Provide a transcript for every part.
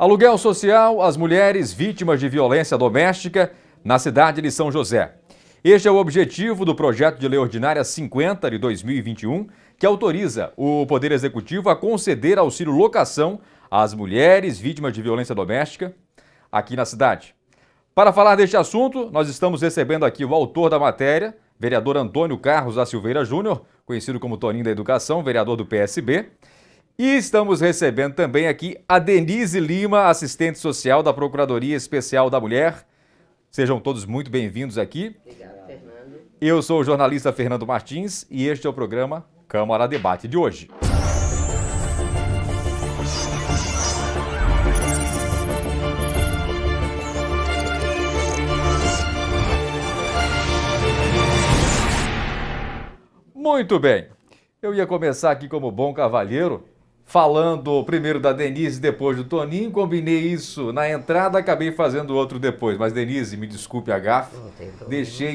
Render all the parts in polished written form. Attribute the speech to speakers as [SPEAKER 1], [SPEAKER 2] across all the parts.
[SPEAKER 1] Aluguel social às mulheres vítimas de violência doméstica na cidade de São José. Este é o objetivo do projeto de lei ordinária 50 de 2021, que autoriza o Poder Executivo a conceder auxílio locação às mulheres vítimas de violência doméstica aqui na cidade. Para falar deste assunto, nós estamos recebendo aqui o autor da matéria, vereador Antônio Carlos da Silveira Júnior, conhecido como Toninho da Educação, vereador do PSB. E estamos recebendo também aqui a Denise Lima, assistente social da Procuradoria Especial da Mulher. Sejam todos muito bem-vindos aqui.
[SPEAKER 2] Obrigada, Fernando.
[SPEAKER 1] Eu sou o jornalista Fernando Martins e este é o programa Câmara Debate de hoje. Muito bem. Eu ia começar aqui como bom cavalheiro, falando primeiro da Denise e depois do Toninho. Combinei isso na entrada, acabei fazendo outro depois. Mas, Denise, me desculpe a gafe.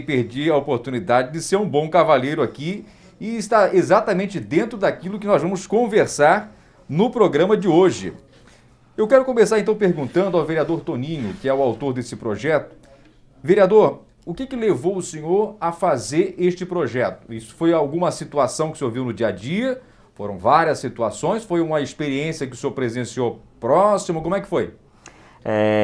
[SPEAKER 1] Perdi a oportunidade de ser um bom cavalheiro aqui e está exatamente dentro daquilo que nós vamos conversar no programa de hoje. Eu quero começar então perguntando ao vereador Toninho, que é o autor desse projeto. Vereador, o que levou o senhor a fazer este projeto? Isso foi alguma situação que o senhor viu no dia a dia? Foram várias situações? Foi uma experiência que o senhor presenciou próximo? Como é que foi?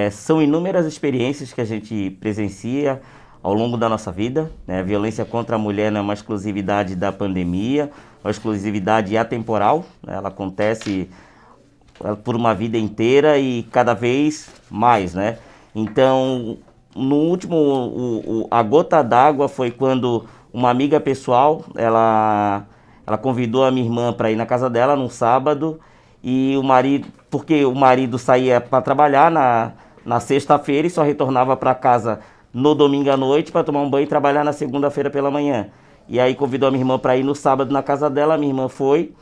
[SPEAKER 2] São inúmeras experiências que a gente presencia ao longo da nossa vida. Né? A violência contra a mulher não é uma exclusividade da pandemia, uma exclusividade atemporal. Né? Ela acontece por uma vida inteira e cada vez mais, né? Então, no último, a gota d'água foi quando uma amiga pessoal, ela convidou a minha irmã para ir na casa dela num sábado, e porque o marido saía para trabalhar na sexta-feira e só retornava para casa no domingo à noite para tomar um banho e trabalhar na segunda-feira pela manhã. E aí convidou a minha irmã para ir no sábado na casa dela, a minha irmã foi,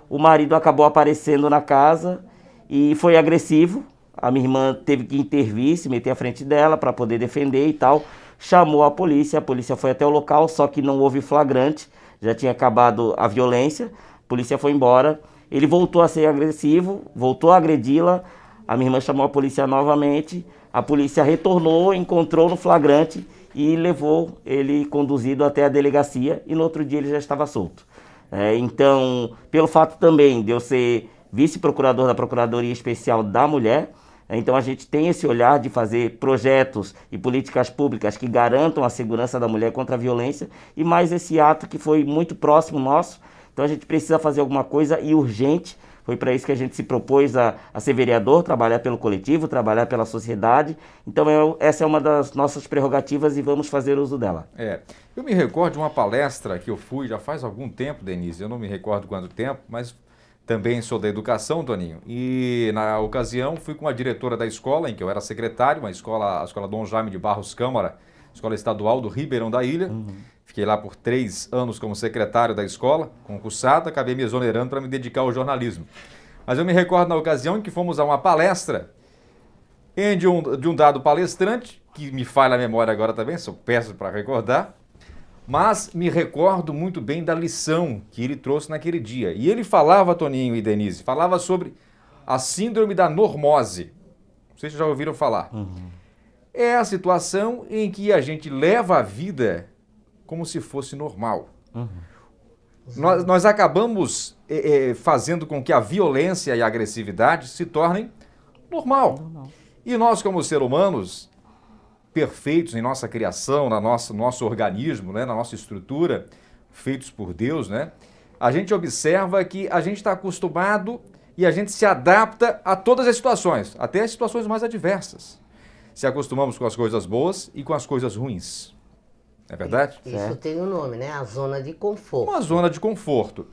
[SPEAKER 2] o marido acabou aparecendo na casa e foi agressivo. A minha irmã teve que intervir, se meter à frente dela para poder defender e tal. Chamou a polícia foi até o local, só que não houve flagrante, já tinha acabado a violência, a polícia foi embora. Ele voltou a ser agressivo, voltou a agredi-la, a minha irmã chamou a polícia novamente, a polícia retornou, encontrou no flagrante e levou ele conduzido até a delegacia e no outro dia ele já estava solto. Então, pelo fato também de eu ser vice-procurador da Procuradoria Especial da Mulher, então a gente tem esse olhar de fazer projetos e políticas públicas que garantam a segurança da mulher contra a violência, e mais esse ato que foi muito próximo nosso. Então a gente precisa fazer alguma coisa e urgente. Foi para isso que a gente se propôs a ser vereador, trabalhar pelo coletivo, trabalhar pela sociedade. Então essa é uma das nossas prerrogativas e vamos fazer uso dela.
[SPEAKER 1] Eu me recordo de uma palestra que eu fui já faz algum tempo, Denise, eu não me recordo quanto tempo, mas também sou da educação, Toninho, e na ocasião fui com a diretora da escola em que eu era secretário, a escola Dom Jaime de Barros Câmara, escola estadual do Ribeirão da Ilha. Fiquei lá por 3 anos como secretário da escola, concursado, acabei me exonerando para me dedicar ao jornalismo. Mas eu me recordo na ocasião em que fomos a uma palestra de um dado palestrante, que me falha a memória agora também, sou péssimo para recordar, mas me recordo muito bem da lição que ele trouxe naquele dia. E ele falava, Toninho e Denise, falava sobre a síndrome da normose. Não sei se já ouviram falar. É a situação em que a gente leva a vida como se fosse normal. Nós acabamos fazendo com que a violência e a agressividade se tornem normal. E nós, como seres humanos, perfeitos em nossa criação, no nosso organismo, né, na nossa estrutura, feitos por Deus, né, a gente observa que a gente está acostumado e a gente se adapta a todas as situações, até as situações mais adversas. Se acostumamos com as coisas boas e com as coisas ruins. Não é verdade?
[SPEAKER 3] Isso tem um nome, né? A zona de conforto.
[SPEAKER 1] Uma zona de conforto.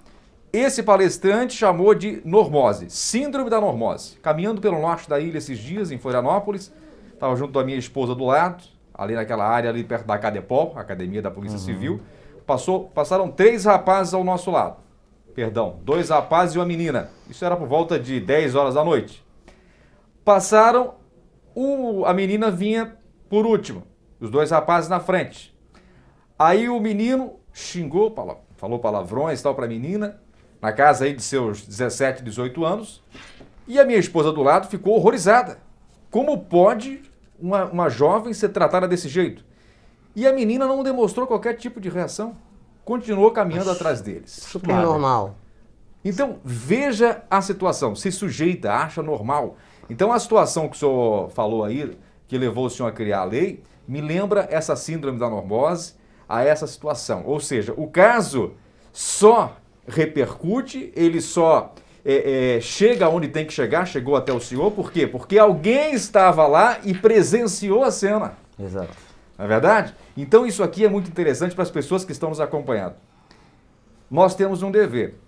[SPEAKER 1] Esse palestrante chamou de normose, síndrome da normose. Caminhando pelo norte da ilha esses dias, em Florianópolis, estava junto da minha esposa do lado, ali naquela área ali perto da Cadepol, Academia da Polícia Civil. Passaram 3 rapazes ao nosso lado. Perdão, 2 rapazes e uma menina. Isso era por volta de 10 horas da noite. Passaram, a menina vinha por último, os 2 rapazes na frente. Aí o menino xingou, falou palavrões e tal para a menina, na casa aí de seus 17, 18 anos, E a minha esposa do lado ficou horrorizada. Como pode uma jovem ser tratada desse jeito? E a menina não demonstrou qualquer tipo de reação. Continuou caminhando atrás deles.
[SPEAKER 3] Super normal.
[SPEAKER 1] Então, veja a situação. Se sujeita, acha normal. Então, a situação que o senhor falou aí, que levou o senhor a criar a lei, me lembra essa síndrome da normose a essa situação. Ou seja, o caso só repercute, ele só chega onde tem que chegar, chegou até o senhor, por quê? Porque alguém estava lá e presenciou a cena.
[SPEAKER 2] Exato.
[SPEAKER 1] Não é verdade? Então isso aqui é muito interessante para as pessoas que estão nos acompanhando. Nós temos um dever.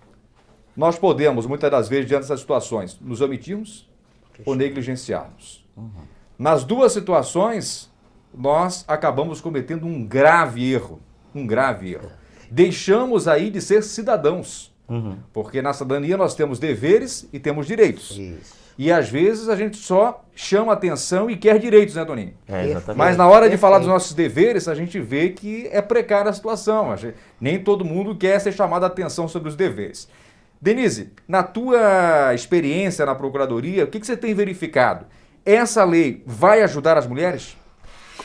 [SPEAKER 1] Nós podemos, muitas das vezes, diante dessas situações, nos omitirmos ou negligenciarmos. Nas duas situações, nós acabamos cometendo um grave erro. Um grave erro. Deixamos aí de ser cidadãos. Porque na cidadania nós temos deveres e temos direitos.
[SPEAKER 3] Isso.
[SPEAKER 1] E às vezes a gente só chama atenção e quer direitos, né, Toninho?
[SPEAKER 2] Exatamente.
[SPEAKER 1] Mas na hora de falar dos
[SPEAKER 3] Perfeito.
[SPEAKER 1] nossos deveres, a gente vê que é precária a situação. Nem todo mundo quer ser chamado a atenção sobre os deveres. Denise, na tua experiência na Procuradoria, o que você tem verificado? Essa lei vai ajudar as mulheres?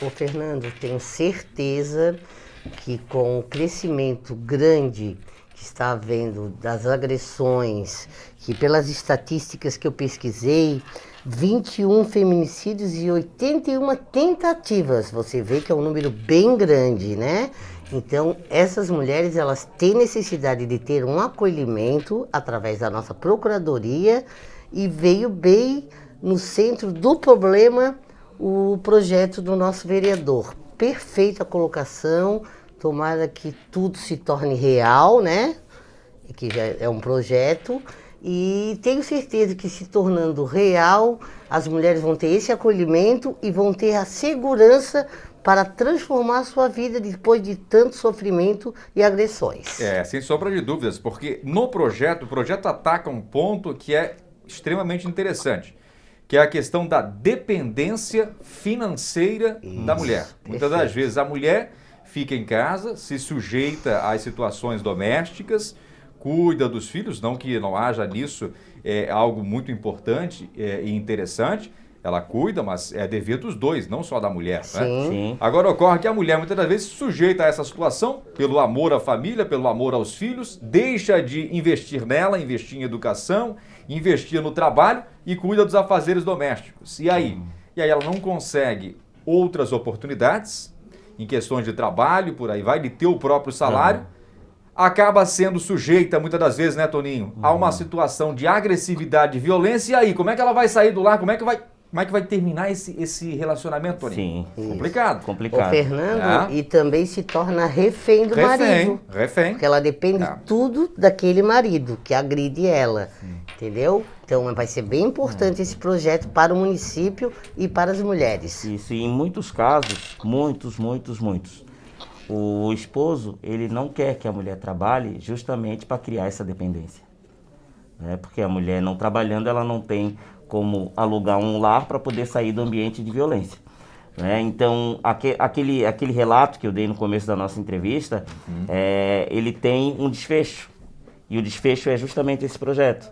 [SPEAKER 3] Ô, Fernando, tenho certeza que com o crescimento grande que está havendo das agressões, que pelas estatísticas que eu pesquisei, 21 feminicídios e 81 tentativas. Você vê que é um número bem grande, né? Então, essas mulheres, elas têm necessidade de ter um acolhimento através da nossa Procuradoria e veio bem no centro do problema o projeto do nosso vereador. Perfeita colocação, tomara que tudo se torne real, né? Que já é um projeto. E tenho certeza que se tornando real, as mulheres vão ter esse acolhimento e vão ter a segurança para transformar a sua vida depois de tanto sofrimento e agressões.
[SPEAKER 1] Sem sombra de dúvidas, porque no projeto, o projeto ataca um ponto que é extremamente interessante, que é a questão da dependência financeira da mulher. Muitas das vezes a mulher fica em casa, se sujeita às situações domésticas, cuida dos filhos, não que não haja nisso algo muito importante e interessante, ela cuida, mas é dever dos dois, não só da mulher.
[SPEAKER 3] Sim.
[SPEAKER 1] Né?
[SPEAKER 2] Sim.
[SPEAKER 1] Agora ocorre que a mulher muitas das vezes se sujeita a essa situação pelo amor à família, pelo amor aos filhos, deixa de investir nela, investir em educação, investir no trabalho e cuida dos afazeres domésticos. E aí? E aí ela não consegue outras oportunidades em questões de trabalho, por aí vai, de ter o próprio salário, acaba sendo sujeita, muitas das vezes, né, Toninho, a uma situação de agressividade e violência. E aí, como é que ela vai sair do lar? Como é que vai terminar esse relacionamento, Toninho?
[SPEAKER 2] Sim.
[SPEAKER 1] Complicado.
[SPEAKER 3] Ô,
[SPEAKER 2] Complicado.
[SPEAKER 3] Fernando, e também se torna refém do marido.
[SPEAKER 1] Refém.
[SPEAKER 3] Porque ela depende tudo daquele marido que agride ela, entendeu? Então vai ser bem importante esse projeto para o município e para as mulheres.
[SPEAKER 2] Isso, e em muitos casos, muitos, o esposo, ele não quer que a mulher trabalhe justamente para criar essa dependência. Né? Porque a mulher não trabalhando, ela não tem como alugar um lar para poder sair do ambiente de violência. Né? Então, aquele relato que eu dei no começo da nossa entrevista, ele tem um desfecho. E o desfecho é justamente esse projeto.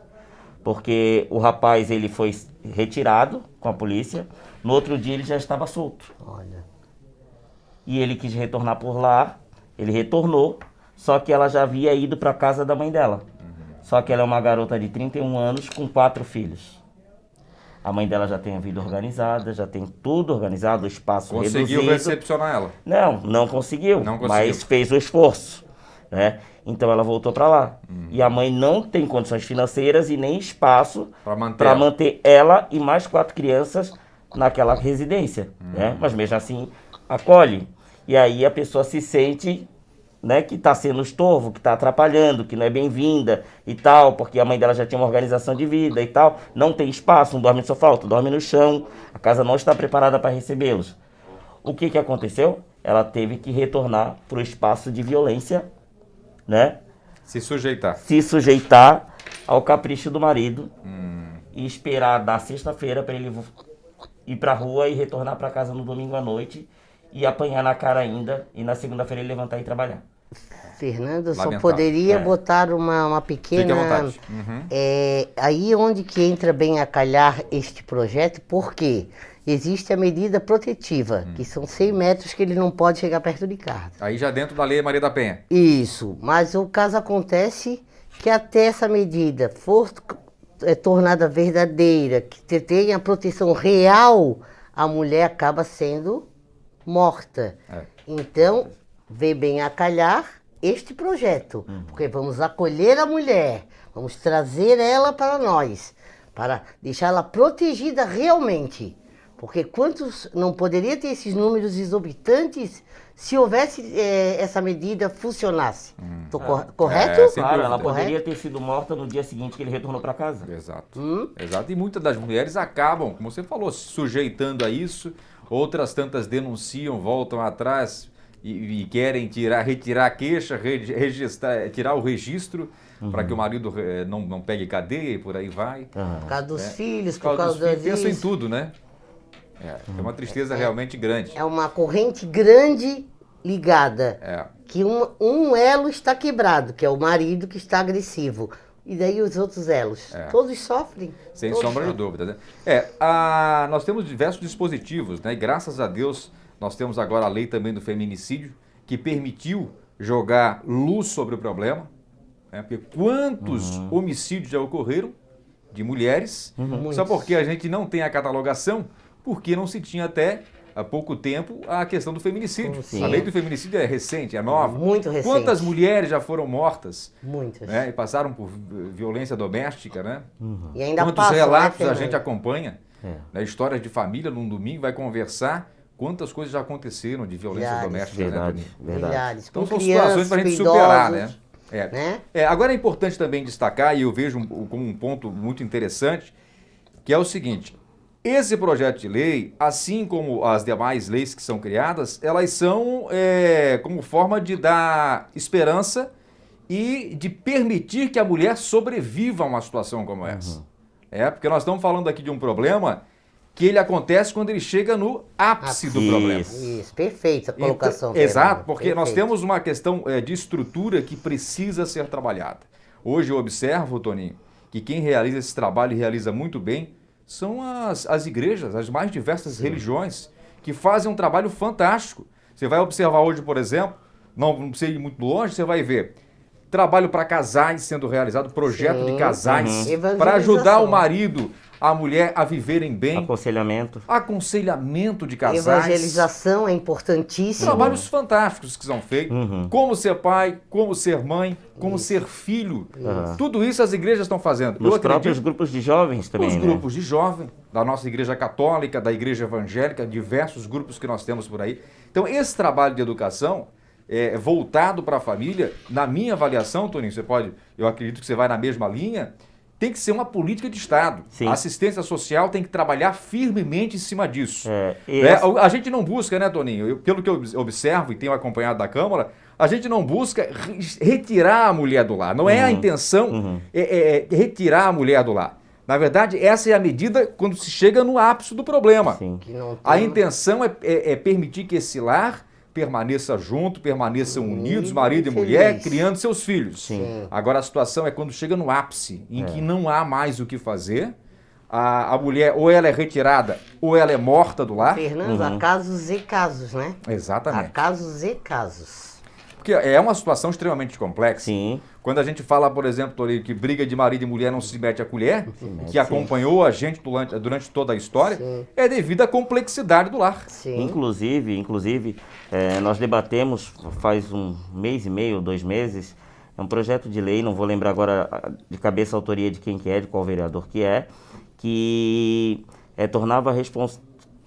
[SPEAKER 2] Porque o rapaz, ele foi retirado com a polícia, no outro dia ele já estava solto.
[SPEAKER 3] Olha,
[SPEAKER 2] E ele quis retornar por lá, ele retornou, só que ela já havia ido para a casa da mãe dela. Só que ela é uma garota de 31 anos com 4 filhos. A mãe dela já tem a vida organizada, já tem tudo organizado, o espaço
[SPEAKER 1] Conseguiu
[SPEAKER 2] reduzido.
[SPEAKER 1] recepcionar ela.
[SPEAKER 2] Não conseguiu,
[SPEAKER 1] Não conseguiu.
[SPEAKER 2] mas fez o esforço. Né? Então ela voltou para lá. E a mãe não tem condições financeiras e nem espaço
[SPEAKER 1] Para
[SPEAKER 2] manter ela e mais 4 crianças naquela residência. Né? Mas mesmo assim, acolhe. E aí a pessoa se sente, né, que está sendo estorvo, que está atrapalhando, que não é bem-vinda e tal, porque a mãe dela já tinha uma organização de vida e tal. Não tem espaço, não dorme no sofá, outro dorme no chão. A casa não está preparada para recebê-los. O que aconteceu? Ela teve que retornar para o espaço de violência, né?
[SPEAKER 1] se sujeitar.
[SPEAKER 2] Se sujeitar ao capricho do marido e esperar da sexta-feira para ele ir para a rua e retornar para casa no domingo à noite e apanhar na cara ainda e na segunda-feira ele levantar e trabalhar.
[SPEAKER 3] Fernando, eu só
[SPEAKER 1] Lamentável.
[SPEAKER 3] poderia botar uma
[SPEAKER 1] Fique à
[SPEAKER 3] pequena...
[SPEAKER 1] vontade. Uhum.
[SPEAKER 3] Aí onde que entra bem a calhar este projeto, porque existe a medida protetiva, que são 100 metros que ele não pode chegar perto de casa.
[SPEAKER 1] Aí já dentro da Lei Maria da Penha.
[SPEAKER 3] Isso, mas o caso acontece que até essa medida for tornada verdadeira, que tenha proteção real, a mulher acaba sendo morta. Então, vem bem a calhar este projeto, porque vamos acolher a mulher, vamos trazer ela para nós, para deixá-la protegida realmente. Porque quantos não poderia ter esses números exorbitantes se houvesse essa medida funcionasse? Tô correto?
[SPEAKER 1] Sem
[SPEAKER 2] Claro,
[SPEAKER 1] dúvida.
[SPEAKER 2] ela poderia ter sido morta no dia seguinte que ele retornou para casa.
[SPEAKER 1] Exato. Exato. E muitas das mulheres acabam, como você falou, se sujeitando a isso. Outras tantas denunciam, voltam atrás e querem retirar a queixa, tirar o registro para que o marido não pegue cadeia e por aí vai.
[SPEAKER 3] Por causa dos filhos,
[SPEAKER 1] Por
[SPEAKER 3] por causa
[SPEAKER 1] dos filhos, pensam em
[SPEAKER 3] disso.
[SPEAKER 1] tudo, né? É uma tristeza realmente grande.
[SPEAKER 3] É uma corrente grande ligada. Que um elo está quebrado, que é o marido que está agressivo. E daí os outros elos. Todos sofrem.
[SPEAKER 1] Sem
[SPEAKER 3] todos
[SPEAKER 1] sombra de
[SPEAKER 3] sofrem.
[SPEAKER 1] dúvida, né? Nós temos diversos dispositivos, né? E graças a Deus nós temos agora a lei também do feminicídio, que permitiu jogar luz sobre o problema. Né? Porque quantos homicídios já ocorreram de mulheres, só porque a gente não tem a catalogação, porque não se tinha até há pouco tempo a questão do feminicídio.
[SPEAKER 3] Sim.
[SPEAKER 1] A lei do feminicídio é recente, é nova.
[SPEAKER 3] Muito recente.
[SPEAKER 1] Quantas mulheres já foram mortas?
[SPEAKER 3] Muitas.
[SPEAKER 1] Né? E passaram por violência doméstica, né?
[SPEAKER 3] E ainda
[SPEAKER 1] Quantos
[SPEAKER 3] passa,
[SPEAKER 1] relatos
[SPEAKER 3] né,
[SPEAKER 1] a
[SPEAKER 3] Fernando?
[SPEAKER 1] gente acompanha, né? Histórias de família num domingo, vai conversar quantas coisas já aconteceram de violência
[SPEAKER 3] Milhares.
[SPEAKER 1] doméstica, né,
[SPEAKER 2] Verdade,
[SPEAKER 1] Toninho?
[SPEAKER 2] verdade.
[SPEAKER 3] Milhares.
[SPEAKER 1] Então
[SPEAKER 3] Com
[SPEAKER 1] são
[SPEAKER 3] crianças,
[SPEAKER 1] situações para a gente
[SPEAKER 3] com
[SPEAKER 1] superar,
[SPEAKER 3] idosos,
[SPEAKER 1] né?
[SPEAKER 3] né?
[SPEAKER 1] Agora é importante também destacar, e eu vejo como um ponto muito interessante, que é o seguinte: esse projeto de lei, assim como as demais leis que são criadas, elas são como forma de dar esperança e de permitir que a mulher sobreviva a uma situação como essa. Porque nós estamos falando aqui de um problema que ele acontece quando ele chega no ápice do problema.
[SPEAKER 3] Isso, perfeita a colocação.
[SPEAKER 1] Então, exato,
[SPEAKER 3] Fernando.
[SPEAKER 1] porque nós
[SPEAKER 3] Perfeito.
[SPEAKER 1] temos uma questão de estrutura que precisa ser trabalhada. Hoje eu observo, Toninho, que quem realiza esse trabalho e realiza muito bem são as igrejas, as mais diversas religiões, que fazem um trabalho fantástico. Você vai observar hoje, por exemplo, não precisa ir muito longe, você vai ver trabalho para casais sendo realizado, projeto de casais, para ajudar o marido, a mulher a viverem bem. Aconselhamento de casais.
[SPEAKER 3] Evangelização é importantíssimo.
[SPEAKER 1] Trabalhos fantásticos que são feitos. Como ser pai, como ser mãe, como ser filho. Tudo isso as igrejas estão fazendo.
[SPEAKER 2] Nos próprios grupos de jovens também,
[SPEAKER 1] Os
[SPEAKER 2] né?
[SPEAKER 1] grupos de jovem, da nossa igreja católica, da igreja evangélica, diversos grupos que nós temos por aí. Então, esse trabalho de educação voltado para a família, na minha avaliação, Toninho, eu acredito que você vai na mesma linha, tem que ser uma política de Estado.
[SPEAKER 2] Sim.
[SPEAKER 1] A assistência social tem que trabalhar firmemente em cima disso. A gente não busca, né, Toninho? Pelo que eu observo e tenho acompanhado da Câmara, a gente não busca retirar a mulher do lar. Não é a intenção retirar a mulher do lar. Na verdade, essa é a medida quando se chega no ápice do problema.
[SPEAKER 2] Sim.
[SPEAKER 1] A intenção é permitir que esse lar permaneça junto, permaneçam unidos, marido e mulher, criando seus filhos.
[SPEAKER 2] Sim.
[SPEAKER 1] Agora a situação é quando chega no ápice, em que não há mais o que fazer, a mulher ou ela é retirada ou ela é morta do lar.
[SPEAKER 3] Fernando, há casos e casos, né?
[SPEAKER 1] Exatamente.
[SPEAKER 3] Há casos e casos.
[SPEAKER 1] Porque é uma situação extremamente complexa.
[SPEAKER 2] Sim.
[SPEAKER 1] Quando a gente fala, por exemplo, Torinho, que briga de marido e mulher não se mete a colher, que acompanhou a gente durante toda a história, é devido à complexidade do lar.
[SPEAKER 3] Sim.
[SPEAKER 2] Inclusive, nós debatemos faz um mês e meio, 2 meses, é um projeto de lei, não vou lembrar agora de cabeça a autoria de quem que é, de qual vereador que tornava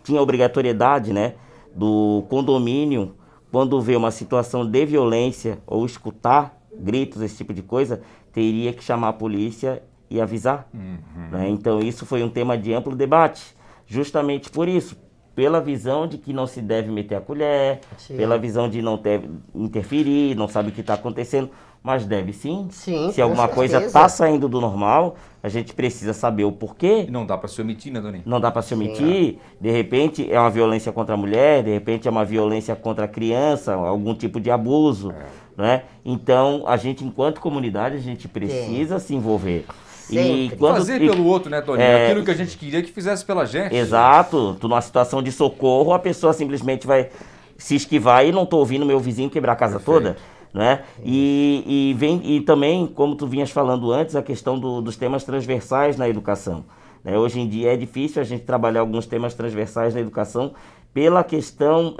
[SPEAKER 2] tinha obrigatoriedade, né, do condomínio, quando vê uma situação de violência ou escutar gritos, esse tipo de coisa, teria que chamar a polícia e avisar. Né? Então isso foi um tema de amplo debate, justamente por isso, pela visão de que não se deve meter a colher, pela visão de não deve interferir, não sabe o que está acontecendo. mas deve sim.
[SPEAKER 3] Sim,
[SPEAKER 2] Se
[SPEAKER 3] com
[SPEAKER 2] alguma coisa
[SPEAKER 3] certeza.
[SPEAKER 2] está saindo do normal, a gente precisa saber o porquê.
[SPEAKER 1] E não dá para se omitir, né, Toninho?
[SPEAKER 2] Não dá para se omitir, de repente é uma violência contra a mulher, de repente é uma violência contra a criança, algum tipo de abuso, né? Então, a gente, enquanto comunidade, a gente precisa se envolver.
[SPEAKER 3] Sempre.
[SPEAKER 1] Fazer pelo outro, né, Toninho? Aquilo que a gente queria que fizesse pela gente.
[SPEAKER 2] Exato. Tu numa situação de socorro, a pessoa simplesmente vai se esquivar e não tô ouvindo meu vizinho quebrar a casa toda, né? E também, como tu vinhas falando antes, a questão dos temas transversais na educação, né? Hoje em dia é difícil a gente trabalhar alguns temas transversais na educação pela questão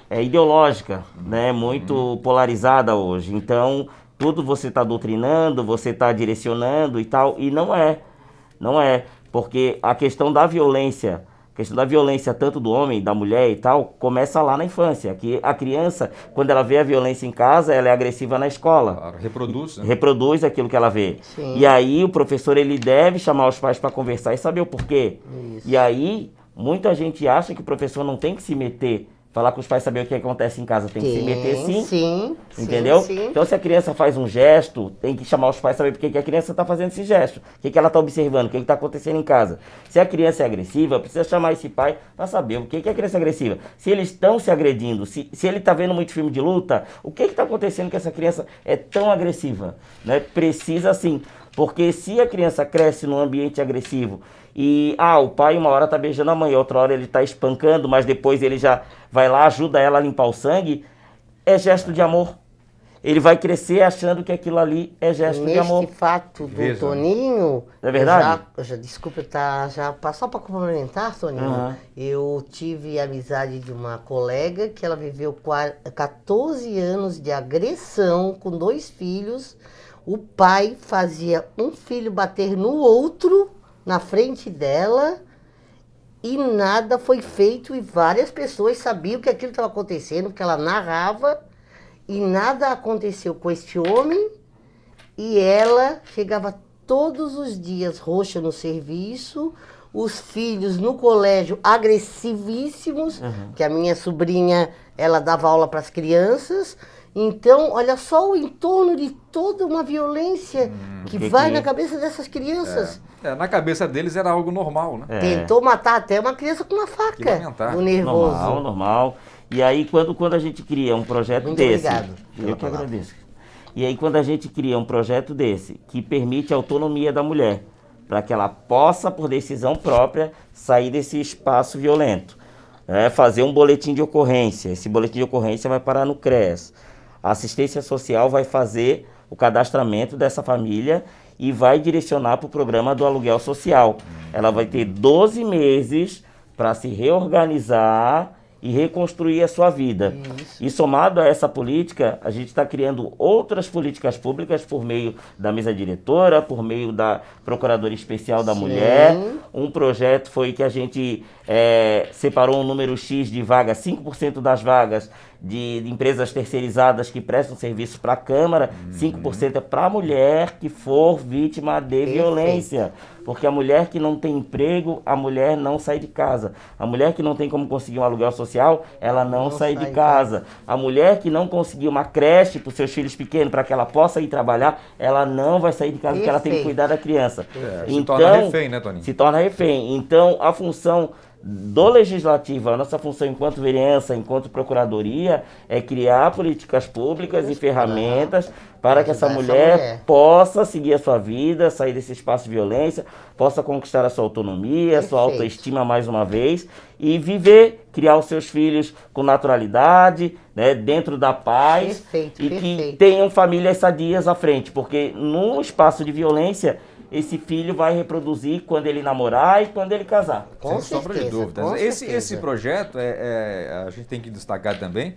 [SPEAKER 2] ideológica, né? Muito polarizada hoje. Então, tudo você está doutrinando, você está direcionando e tal, e não é, porque a questão da violência tanto do homem, da mulher e tal, começa lá na infância, que a criança, quando ela vê a violência em casa, ela é agressiva na escola.
[SPEAKER 1] Claro, reproduz, né?
[SPEAKER 2] Reproduz aquilo que ela vê.
[SPEAKER 3] Sim.
[SPEAKER 2] E aí o professor, ele deve chamar os pais para conversar e saber o porquê.
[SPEAKER 3] Isso.
[SPEAKER 2] E aí, muita gente acha que o professor não tem que se meter, falar com os pais saber o que acontece em casa, tem que se meter sim.
[SPEAKER 3] Sim.
[SPEAKER 2] Entendeu?
[SPEAKER 3] Sim.
[SPEAKER 2] Então, se a criança faz um gesto, tem que chamar os pais saber por que a criança está fazendo esse gesto, o que ela está observando, o que está acontecendo em casa. Se a criança é agressiva, precisa chamar esse pai para saber o que a criança é agressiva. Se eles estão se agredindo, se ele está vendo muito filme de luta, o que está acontecendo que essa criança é tão agressiva? Né? Precisa sim, porque se a criança cresce num ambiente agressivo e o pai uma hora está beijando a mãe, outra hora ele está espancando, mas depois ele já vai lá, ajuda ela a limpar o sangue, é gesto de amor. Ele vai crescer achando que aquilo ali é gesto de amor.
[SPEAKER 3] Neste fato do Toninho...
[SPEAKER 2] É verdade?
[SPEAKER 3] Desculpa, só para complementar, Toninho, eu tive a amizade de uma colega que ela viveu 14 anos de agressão com 2 filhos. O pai fazia um filho bater no outro na frente dela e nada foi feito e várias pessoas sabiam que aquilo estava acontecendo, porque ela narrava e nada aconteceu com este homem e ela chegava todos os dias roxa no serviço, os filhos no colégio agressivíssimos, que a minha sobrinha, ela dava aula para as crianças. Então, olha só o entorno de toda uma violência que vai na cabeça dessas crianças.
[SPEAKER 1] Na cabeça deles era algo normal, né?
[SPEAKER 3] Tentou matar até uma criança com uma faca. Do nervoso.
[SPEAKER 2] Normal. E aí, quando a gente cria um projeto
[SPEAKER 3] Muito
[SPEAKER 2] desse...
[SPEAKER 3] obrigado.
[SPEAKER 2] Eu que agradeço. E aí, quando a gente cria um projeto desse, que permite a autonomia da mulher, para que ela possa, por decisão própria, sair desse espaço violento, fazer um boletim de ocorrência. Esse boletim de ocorrência vai parar no CREAS. A assistência social vai fazer o cadastramento dessa família e vai direcionar para o programa do aluguel social. Ela vai ter 12 meses para se reorganizar e reconstruir a sua vida. E somado a essa política, a gente está criando outras políticas públicas por meio da mesa diretora, por meio da Procuradoria Especial da Mulher. Um projeto foi que a gente separou um número X de vagas, 5% das vagas de empresas terceirizadas que prestam serviço para a Câmara, 5% é para a mulher que for vítima de violência. Porque a mulher que não tem emprego, a mulher não sai de casa. A mulher que não tem como conseguir um aluguel social, ela não sai de casa. A mulher que não conseguiu uma creche para os seus filhos pequenos, para que ela possa ir trabalhar, ela não vai sair de casa porque ela tem que cuidar da criança.
[SPEAKER 1] Se torna refém, né, Toninho?
[SPEAKER 2] Se torna refém. Então, a função do Legislativo, a nossa função enquanto vereança, enquanto Procuradoria, é criar políticas públicas e ferramentas para que essa mulher possa seguir a sua vida, sair desse espaço de violência, possa conquistar a sua autonomia, sua autoestima mais uma vez e viver, criar os seus filhos com naturalidade, né, dentro da paz que tenham famílias sadias à frente, porque no espaço de violência esse filho vai reproduzir quando ele namorar e quando ele casar.
[SPEAKER 3] Com
[SPEAKER 1] Sem sombra de dúvidas. Esse projeto, a gente tem que destacar também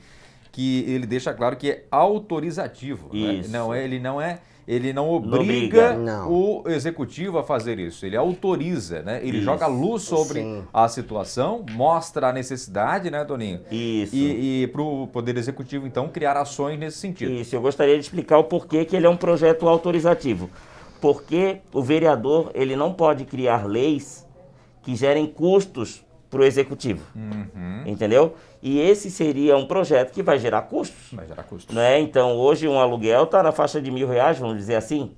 [SPEAKER 1] que ele deixa claro que é autorizativo.
[SPEAKER 2] Isso.
[SPEAKER 1] Né? Ele não obriga
[SPEAKER 3] Não.
[SPEAKER 1] o executivo a fazer isso. Ele autoriza, né? Ele joga luz sobre a situação, mostra a necessidade, né, Toninho?
[SPEAKER 2] Isso.
[SPEAKER 1] E para o Poder Executivo, então, criar ações nesse sentido.
[SPEAKER 2] Isso. Eu gostaria de explicar o porquê que ele é um projeto autorizativo. Porque o vereador ele não pode criar leis que gerem custos para o executivo. Entendeu? E esse seria um projeto que vai gerar custos.
[SPEAKER 1] Vai gerar custos.
[SPEAKER 2] Né? Então, hoje um aluguel está na faixa de R$1.000, vamos dizer assim.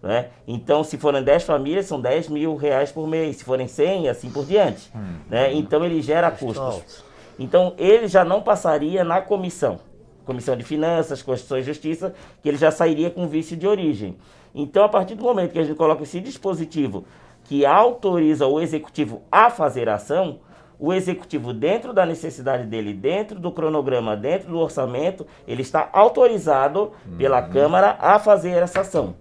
[SPEAKER 2] Né? Então, se forem 10 famílias, são R$10.000 por mês. Se forem 100, assim por diante. Né? Então, ele gera custos. Então, ele já não passaria na comissão de Finanças, Constituição e Justiça, que ele já sairia com vício de origem. Então, a partir do momento que a gente coloca esse dispositivo que autoriza o executivo a fazer a ação, o executivo, dentro da necessidade dele, dentro do cronograma, dentro do orçamento, ele está autorizado pela Câmara a fazer essa ação.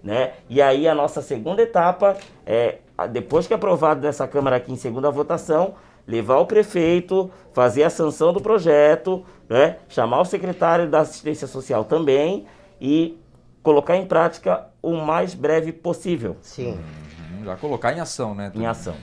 [SPEAKER 2] Né? E aí a nossa segunda etapa é, depois que aprovado dessa Câmara aqui em segunda votação, levar o prefeito, fazer a sanção do projeto, né? Chamar o secretário da Assistência Social também e colocar em prática o mais breve possível.
[SPEAKER 3] Sim.
[SPEAKER 1] Já colocar em ação, né?
[SPEAKER 2] Em ação.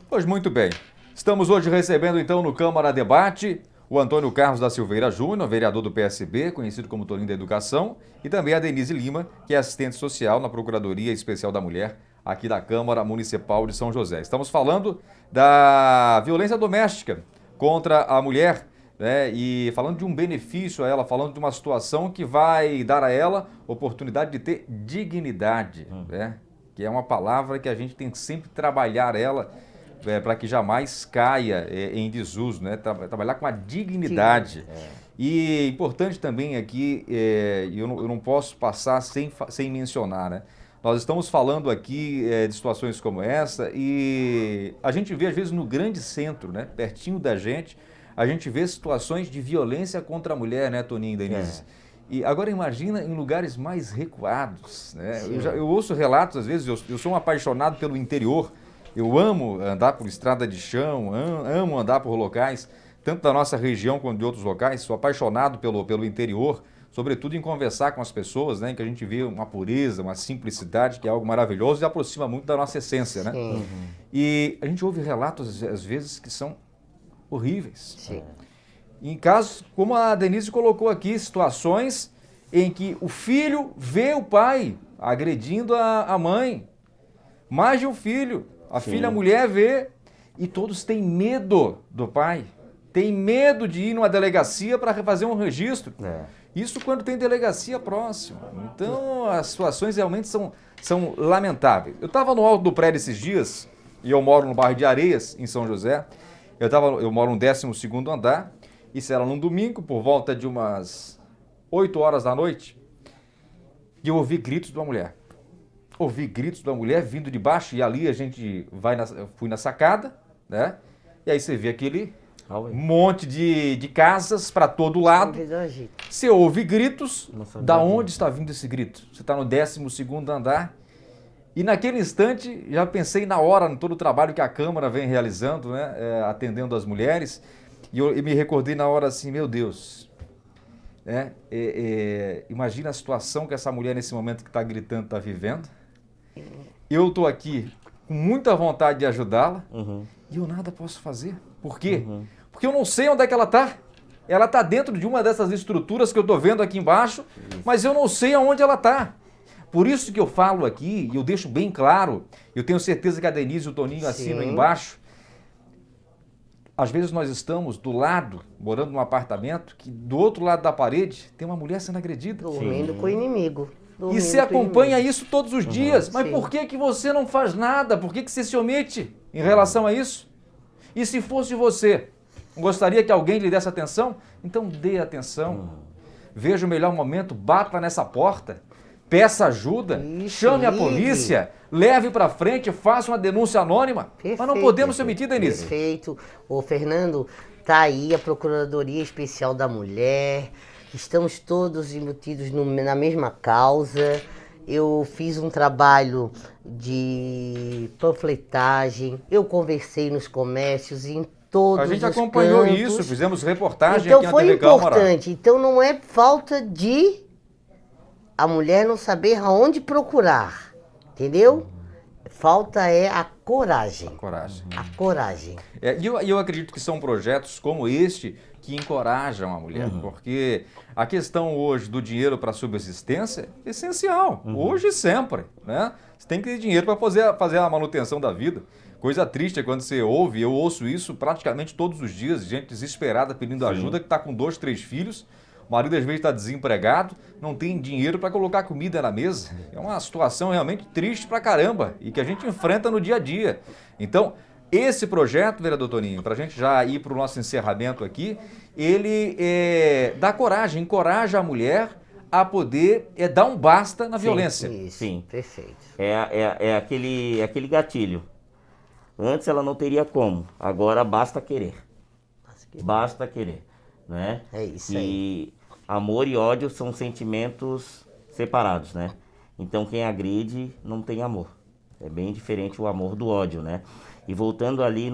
[SPEAKER 1] Pois muito bem. Estamos hoje recebendo então no Câmara Debate o Antônio Carlos da Silveira Júnior, vereador do PSB, conhecido como Toninho da Educação, e também a Denise Lima, que é assistente social na Procuradoria Especial da Mulher aqui da Câmara Municipal de São José. Estamos falando da violência doméstica contra a mulher, né? E falando de um benefício a ela, falando de uma situação que vai dar a ela oportunidade de ter dignidade, né? Que é uma palavra que a gente tem que sempre trabalhar ela para que jamais caia em desuso, né? Trabalhar com a dignidade. E importante também aqui, eu não posso passar sem mencionar, né? Nós estamos falando aqui de situações como essa e a gente vê às vezes no grande centro, né? Pertinho da gente, a gente vê situações de violência contra a mulher, né, Toninho e Denise? E agora imagina em lugares mais recuados, né? Eu ouço relatos, às vezes, eu sou um apaixonado pelo interior, eu amo andar por estrada de chão, amo andar por locais, tanto da nossa região quanto de outros locais, sou apaixonado pelo interior, sobretudo em conversar com as pessoas, né, em que a gente vê uma pureza, uma simplicidade, que é algo maravilhoso e aproxima muito da nossa essência, né? E a gente ouve relatos, às vezes, que são horríveis.
[SPEAKER 3] Sim.
[SPEAKER 1] Em casos, como a Denise colocou aqui, situações em que o filho vê o pai agredindo a mãe, mais de um filho, a filha, a mulher vê, e todos têm medo do pai, têm medo de ir numa delegacia para fazer um registro. Isso quando tem delegacia próxima. Então, as situações realmente são lamentáveis. Eu estava no alto do prédio esses dias, e eu moro no bairro de Areias, em São José. Eu moro no 12º andar, isso era num domingo, por volta de umas 8 horas da noite, e eu ouvi gritos de uma mulher. Ouvi gritos de uma mulher vindo de baixo, e ali a gente fui na sacada, né? E aí você vê aquele monte de casas para todo lado. Você ouve gritos, da onde está vindo esse grito? Você está no 12º andar, e naquele instante já pensei na hora, em todo o trabalho que a Câmara vem realizando, né? Atendendo as mulheres, e eu me recordei na hora assim, meu Deus, né? Imagina a situação que essa mulher nesse momento que está gritando está vivendo. Eu estou aqui com muita vontade de ajudá-la e eu nada posso fazer. Por quê? Porque eu não sei onde é que ela está. Ela está dentro de uma dessas estruturas que eu estou vendo aqui embaixo, mas eu não sei aonde ela está. Por isso que eu falo aqui, e eu deixo bem claro, eu tenho certeza que a Denise e o Toninho assinam embaixo. Às vezes nós estamos do lado, morando num apartamento, que do outro lado da parede tem uma mulher sendo agredida.
[SPEAKER 3] Dormindo com o inimigo.
[SPEAKER 1] E você acompanha isso todos os dias. Mas por que você não faz nada? Por que você se omite em relação a isso? E se fosse você, gostaria que alguém lhe desse atenção? Então dê atenção. Veja o melhor momento, bata nessa porta, peça ajuda, chame a polícia, leve para frente, faça uma denúncia anônima.
[SPEAKER 3] Perfeito,
[SPEAKER 1] mas não podemos se omitir, Denise.
[SPEAKER 3] Perfeito. Ô, Fernando, tá aí a Procuradoria Especial da Mulher. Estamos todos embutidos na mesma causa. Eu fiz um trabalho de panfletagem, eu conversei nos comércios, em todos os cantos.
[SPEAKER 1] A gente acompanhou isso, fizemos reportagem
[SPEAKER 3] então,
[SPEAKER 1] aqui na TV Câmara.
[SPEAKER 3] Então foi importante. Então não é falta de a mulher não saber aonde procurar, entendeu? falta é a coragem.
[SPEAKER 1] Coragem.
[SPEAKER 3] A coragem.
[SPEAKER 1] E eu acredito que são projetos como este que encorajam a mulher, porque a questão hoje do dinheiro para subsistência é essencial, hoje e sempre, né? Você tem que ter dinheiro para fazer a manutenção da vida. Coisa triste é quando você ouve, eu ouço isso praticamente todos os dias, gente desesperada pedindo ajuda, que está com 2, 3 filhos, o marido às vezes está desempregado, não tem dinheiro para colocar comida na mesa. É uma situação realmente triste pra caramba e que a gente enfrenta no dia a dia. Então, esse projeto, vereador Toninho, para a gente já ir para o nosso encerramento aqui, ele dá coragem, encoraja a mulher a poder dar um basta na violência.
[SPEAKER 3] Isso,
[SPEAKER 2] Sim.
[SPEAKER 3] perfeito.
[SPEAKER 2] É aquele gatilho. Antes ela não teria como, agora basta querer. Basta querer, né?
[SPEAKER 3] É isso
[SPEAKER 2] E amor e ódio são sentimentos separados, né? Então quem agride não tem amor. É bem diferente o amor do ódio, né? E voltando ali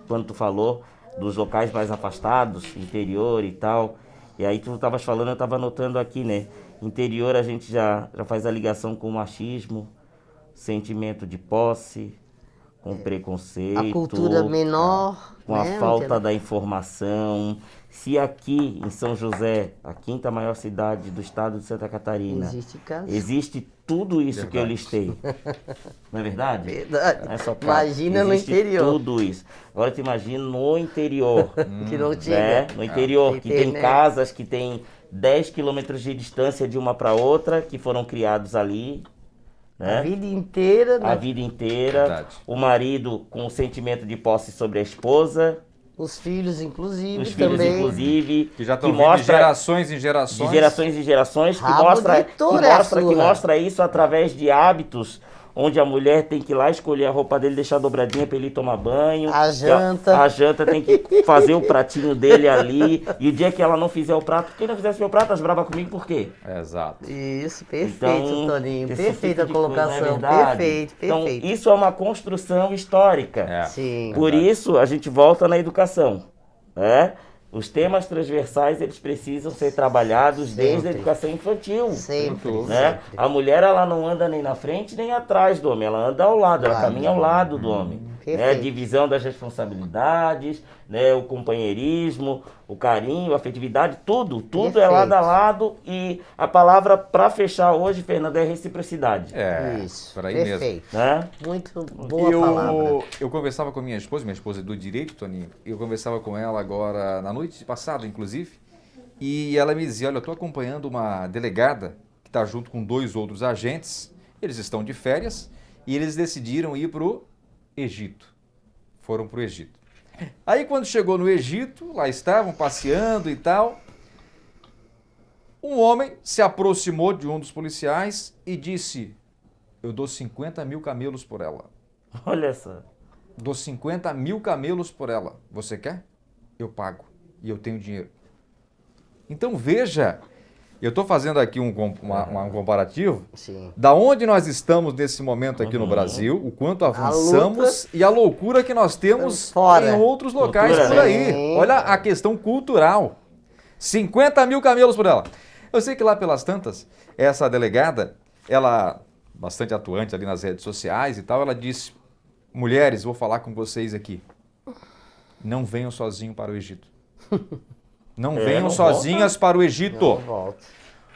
[SPEAKER 2] quando tu falou dos locais mais afastados, interior e tal, e aí tu estavas falando, eu estava anotando aqui, né? Interior a gente já faz a ligação com o machismo, sentimento de posse, com preconceito,
[SPEAKER 3] A cultura menor,
[SPEAKER 2] com a
[SPEAKER 3] né?
[SPEAKER 2] falta da informação. Se aqui em São José, a quinta maior cidade do estado de Santa Catarina, existe tudo isso que eu listei, não é verdade?
[SPEAKER 3] Verdade.
[SPEAKER 2] Não é só
[SPEAKER 3] Imagina no
[SPEAKER 2] existe
[SPEAKER 3] interior.
[SPEAKER 2] tudo isso. Agora tu imagina no interior,
[SPEAKER 3] Que não tinha.
[SPEAKER 2] né? No interior, que tem
[SPEAKER 3] Internet.
[SPEAKER 2] casas que tem 10 quilômetros de distância de uma para outra, que foram criados ali, né?
[SPEAKER 3] A vida inteira.
[SPEAKER 2] A vida inteira.
[SPEAKER 1] Verdade.
[SPEAKER 2] O marido com o sentimento de posse sobre a esposa,
[SPEAKER 3] Os filhos, inclusive,
[SPEAKER 2] os filhos,
[SPEAKER 3] também.
[SPEAKER 2] inclusive,
[SPEAKER 1] Que já estão vindo de gerações em gerações.
[SPEAKER 2] de gerações em gerações, que
[SPEAKER 3] Rabo
[SPEAKER 2] mostra,
[SPEAKER 3] de touro é a sua.
[SPEAKER 2] que mostra isso através de hábitos, onde a mulher tem que ir lá escolher a roupa dele, deixar dobradinha para ele tomar banho.
[SPEAKER 3] A janta.
[SPEAKER 2] A janta tem que fazer o pratinho dele ali. E o dia que ela não fizer o prato, quem não fizesse meu prato, tá brava comigo por quê?
[SPEAKER 1] Exato.
[SPEAKER 3] Isso, perfeito,
[SPEAKER 2] Então,
[SPEAKER 3] Toninho.
[SPEAKER 2] esse
[SPEAKER 3] Perfeita
[SPEAKER 2] tipo de coisa,
[SPEAKER 3] colocação.
[SPEAKER 2] não é verdade?
[SPEAKER 3] Perfeito,
[SPEAKER 2] Então,
[SPEAKER 3] perfeito.
[SPEAKER 2] isso é uma construção histórica.
[SPEAKER 1] É.
[SPEAKER 3] Sim.
[SPEAKER 2] Por isso, a gente volta na educação, né? Os temas transversais, eles precisam ser trabalhados desde a
[SPEAKER 3] Sempre.
[SPEAKER 2] educação infantil.
[SPEAKER 3] Sempre,
[SPEAKER 2] Né?
[SPEAKER 3] sempre.
[SPEAKER 2] A mulher, ela não anda nem na frente nem atrás do homem, ela anda ao lado, ela caminha ao lado do homem. Né?
[SPEAKER 3] Perfeito.
[SPEAKER 2] Divisão das responsabilidades, né? O companheirismo, o carinho, a afetividade, tudo é
[SPEAKER 3] Perfeito.
[SPEAKER 2] lado a lado. E a palavra para fechar hoje, Fernando, é reciprocidade.
[SPEAKER 3] Isso,
[SPEAKER 1] por aí mesmo.
[SPEAKER 3] perfeito.
[SPEAKER 2] Né?
[SPEAKER 3] Muito boa palavra.
[SPEAKER 1] Eu conversava com minha esposa é do direito, Toninho, eu conversava com ela agora, na noite passada, inclusive, e ela me dizia, olha, eu estou acompanhando uma delegada que está junto com 2 outros agentes, eles estão de férias, e eles decidiram ir para o Egito. Foram para o Egito. Aí quando chegou no Egito, lá estavam passeando e tal, um homem se aproximou de um dos policiais e disse, eu dou 50 mil camelos por ela.
[SPEAKER 2] Olha só.
[SPEAKER 1] Dou 50 mil camelos por ela. Você quer? Eu pago. E eu tenho dinheiro. Então veja, eu estou fazendo aqui um comparativo
[SPEAKER 3] Sim.
[SPEAKER 1] da onde nós estamos nesse momento aqui no Brasil, o quanto avançamos e a loucura que nós temos
[SPEAKER 3] Fora.
[SPEAKER 1] em outros locais
[SPEAKER 2] Cultura,
[SPEAKER 1] por
[SPEAKER 2] né?
[SPEAKER 1] aí.
[SPEAKER 3] Sim.
[SPEAKER 1] Olha a questão cultural. 50 mil camelos por ela. Eu sei que lá pelas tantas, essa delegada, ela, bastante atuante ali nas redes sociais e tal, ela disse, mulheres, vou falar com vocês aqui, não venham sozinhos para o Egito. Não venham
[SPEAKER 2] não
[SPEAKER 1] sozinhas para o Egito.
[SPEAKER 3] Não volta.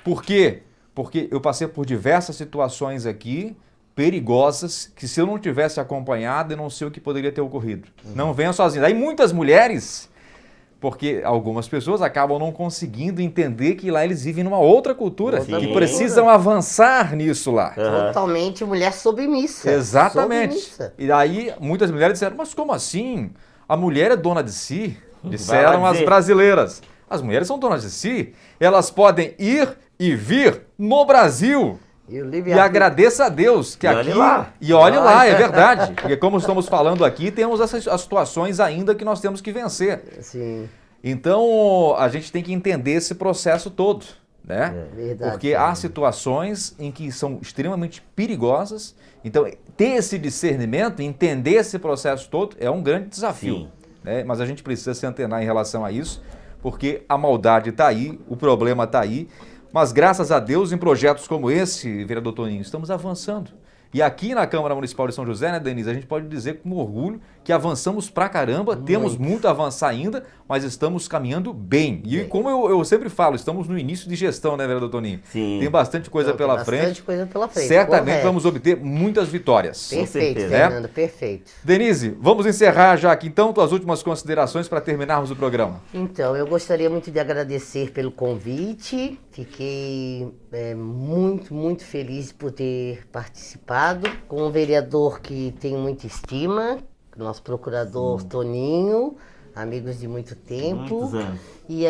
[SPEAKER 1] Por quê? Porque eu passei por diversas situações aqui, perigosas, que se eu não tivesse acompanhado, eu não sei o que poderia ter ocorrido. Não venham sozinhas. Aí muitas mulheres, porque algumas pessoas acabam não conseguindo entender que lá eles vivem numa outra cultura,
[SPEAKER 3] Outra
[SPEAKER 1] que
[SPEAKER 3] cultura.
[SPEAKER 1] precisam avançar nisso lá.
[SPEAKER 3] Totalmente mulher submissa.
[SPEAKER 1] Exatamente.
[SPEAKER 3] Submissa.
[SPEAKER 1] E aí muitas mulheres disseram, mas como assim? A mulher é dona de si?
[SPEAKER 2] Vai
[SPEAKER 1] Disseram
[SPEAKER 2] lá
[SPEAKER 1] as
[SPEAKER 2] dizer.
[SPEAKER 1] brasileiras. As mulheres são donas de si. Elas podem ir e vir no Brasil.
[SPEAKER 3] E o
[SPEAKER 1] E
[SPEAKER 3] livre-arbítrio.
[SPEAKER 1] agradeça a Deus que
[SPEAKER 2] E
[SPEAKER 1] aqui...
[SPEAKER 2] olhe lá.
[SPEAKER 1] E olhe lá, é verdade. Porque como estamos falando aqui, temos as situações ainda que nós temos que vencer.
[SPEAKER 3] Sim,
[SPEAKER 1] Então, a gente tem que entender esse processo todo, né?
[SPEAKER 3] verdade.
[SPEAKER 1] Porque há situações em que são extremamente perigosas. Então, ter esse discernimento, entender esse processo todo, é um grande desafio.
[SPEAKER 2] Sim.
[SPEAKER 1] Né? Mas a gente precisa se antenar em relação a isso, porque a maldade está aí, o problema está aí. Mas, graças a Deus, em projetos como esse, vereador Toninho, estamos avançando. E aqui na Câmara Municipal de São José, né, Denise, a gente pode dizer com orgulho que avançamos pra caramba, temos muito a avançar ainda, mas estamos caminhando bem. E como eu sempre falo, estamos no início de gestão, né, vereador Toninho?
[SPEAKER 2] Sim.
[SPEAKER 1] Tem bastante coisa pela frente.
[SPEAKER 3] Bastante coisa pela frente.
[SPEAKER 1] Certamente
[SPEAKER 3] correto.
[SPEAKER 1] vamos obter muitas vitórias.
[SPEAKER 3] Perfeito,
[SPEAKER 2] certeza.
[SPEAKER 3] Fernando, perfeito.
[SPEAKER 1] Denise, vamos encerrar já aqui então tuas últimas considerações para terminarmos o programa.
[SPEAKER 3] Então, eu gostaria muito de agradecer pelo convite. Fiquei muito feliz por ter participado com um vereador que tenho muita estima, nosso procurador Toninho, amigos de muito tempo.
[SPEAKER 2] Muitos anos.
[SPEAKER 3] E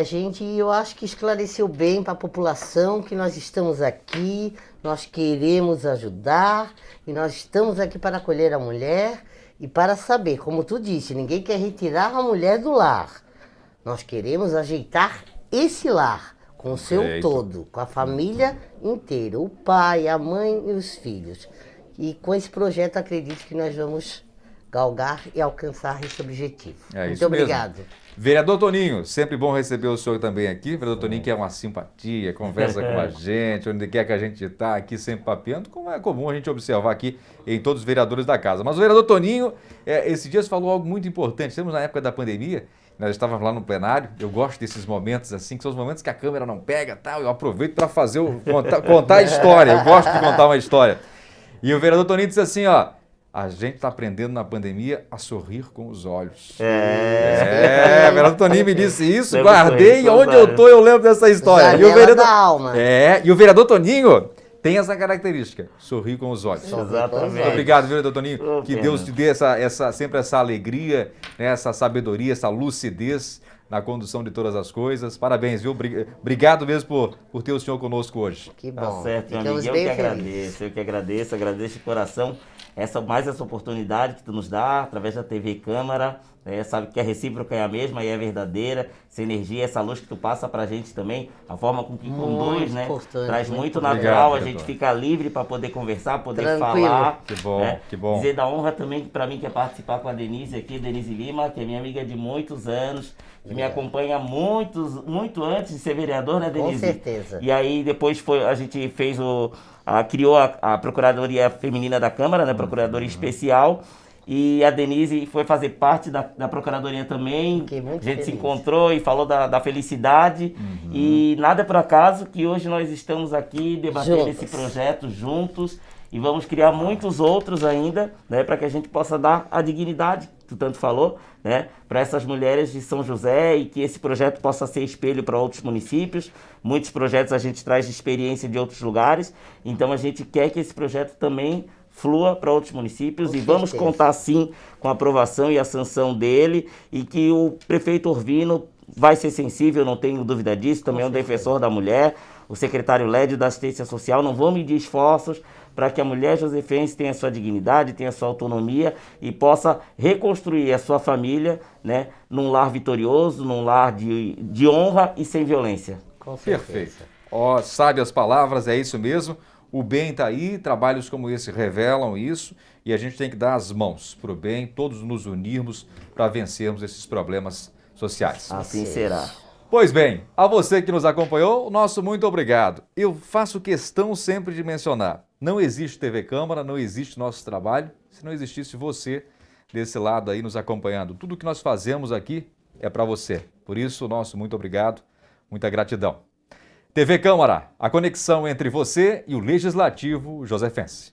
[SPEAKER 3] eu acho que esclareceu bem para a população que nós estamos aqui, nós queremos ajudar e nós estamos aqui para acolher a mulher e para saber, como tu disse, ninguém quer retirar a mulher do lar. Nós queremos ajeitar esse lar com o seu todo, com a família inteira, o pai, a mãe e os filhos. E com esse projeto acredito que nós vamos galgar e alcançar esse objetivo. Muito obrigado.
[SPEAKER 1] Vereador Toninho, sempre bom receber o senhor também aqui. Vereador Toninho que é uma simpatia, conversa com a gente, onde quer que a gente está aqui sempre papeando, como é comum a gente observar aqui em todos os vereadores da casa. Mas o vereador Toninho, esses dias falou algo muito importante. Estamos na época da pandemia, nós estávamos lá no plenário, eu gosto desses momentos assim, que são os momentos que a câmera não pega, tal, eu aproveito para contar a história, eu gosto de contar uma história. E o vereador Toninho disse assim, ó, a gente está aprendendo na pandemia a sorrir com os olhos. O vereador Toninho me disse isso, guardei, onde eu tô eu lembro dessa história. E o vereador,
[SPEAKER 3] da alma.
[SPEAKER 1] e o vereador Toninho tem essa característica, sorrir com os olhos.
[SPEAKER 2] Exatamente.
[SPEAKER 1] Muito obrigado, vereador Toninho, que Deus te dê sempre essa alegria, né, essa sabedoria, essa lucidez na condução de todas as coisas. Parabéns, viu? Obrigado mesmo por ter o senhor conosco hoje.
[SPEAKER 3] Que bom.
[SPEAKER 2] Tá certo, meu amigo. Eu que agradeço de coração mais essa oportunidade que tu nos dá através da TV Câmara. Sabe que a recíproca é a mesma e é verdadeira. Essa energia, essa luz que tu passa pra gente também, a forma com que conduz, né? Traz muito natural,
[SPEAKER 1] obrigado,
[SPEAKER 2] a gente fica livre para poder conversar, poder
[SPEAKER 3] Tranquilo.
[SPEAKER 2] falar.
[SPEAKER 1] Que bom, que bom.
[SPEAKER 2] Dizer da honra também para mim que é participar com a Denise aqui, Denise Lima, que é minha amiga de muitos anos, que me acompanha muito antes de ser vereador, né, Denise?
[SPEAKER 3] Com certeza.
[SPEAKER 2] E aí depois a gente fez criou a Procuradoria Feminina da Câmara, né, Procuradoria Especial, e a Denise foi fazer parte da Procuradoria também.
[SPEAKER 3] Fiquei muito
[SPEAKER 2] a gente
[SPEAKER 3] feliz.
[SPEAKER 2] se encontrou e falou da felicidade. E nada é por acaso que hoje nós estamos aqui debatendo esse projeto juntos e vamos criar muitos outros ainda, né, para que a gente possa dar a dignidade que tu tanto falou, né, para essas mulheres de São José e que esse projeto possa ser espelho para outros municípios. Muitos projetos a gente traz de experiência de outros lugares, então a gente quer que esse projeto também flua para outros municípios e vamos contar sim com a aprovação e a sanção dele e que o prefeito Orvino vai ser sensível, não tenho dúvida disso, também é um defensor da mulher, o secretário Lédio da Assistência Social, não vão medir esforços para que a mulher josefense tenha sua dignidade, tenha sua autonomia e possa reconstruir a sua família, né, num lar vitorioso, num lar de honra e sem violência.
[SPEAKER 3] Com certeza.
[SPEAKER 1] Perfeito. Ó, sabe as palavras, é isso mesmo. O bem está aí, trabalhos como esse revelam isso e a gente tem que dar as mãos para o bem, todos nos unirmos para vencermos esses problemas sociais.
[SPEAKER 2] Assim será.
[SPEAKER 1] Pois bem, a você que nos acompanhou, o nosso muito obrigado. Eu faço questão sempre de mencionar, não existe TV Câmara, não existe nosso trabalho, se não existisse você desse lado aí nos acompanhando. Tudo que nós fazemos aqui é para você. Por isso, o nosso muito obrigado, muita gratidão. TV Câmara, a conexão entre você e o Legislativo josefense.